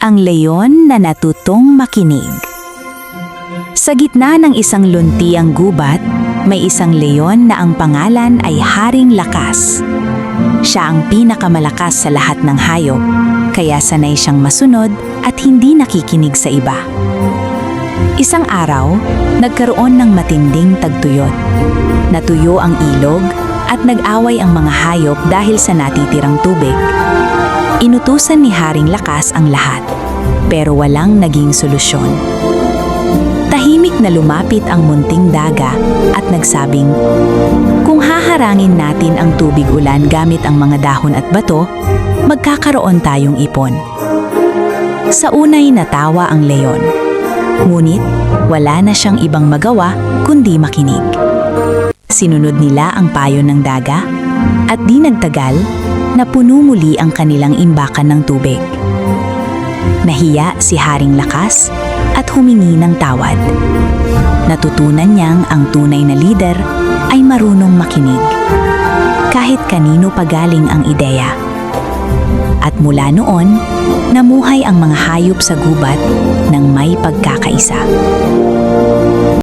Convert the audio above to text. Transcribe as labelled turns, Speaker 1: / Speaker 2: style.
Speaker 1: Ang leyon na natutong makinig. Sa gitna ng isang luntiang gubat, may isang leyon na ang pangalan ay Haring Lakas. Siya ang pinakamalakas sa lahat ng hayop, kaya sanay siyang masunod at hindi nakikinig sa iba. Isang araw, nagkaroon ng matinding tagtuyot. Natuyo ang ilog at nag-away ang mga hayop dahil sa natitirang tubig. Inutusan ni Haring Lakas ang lahat, pero walang naging solusyon. Tahimik na lumapit ang munting daga at nagsabing, "Kung haharangin natin ang tubig ulan gamit ang mga dahon at bato, magkakaroon tayong ipon." Sa unay natawa ang leyon, ngunit wala na siyang ibang magawa kundi makinig. Sinunod nila ang payo ng daga at di nagtagal, napuno muli ang kanilang imbakan ng tubig. Nahiya si Haring Lakas at humingi ng tawad. Natutunan niyang ang tunay na lider ay marunong makinig, kahit kanino pagaling ang ideya. At mula noon, namuhay ang mga hayop sa gubat ng may pagkakaisa.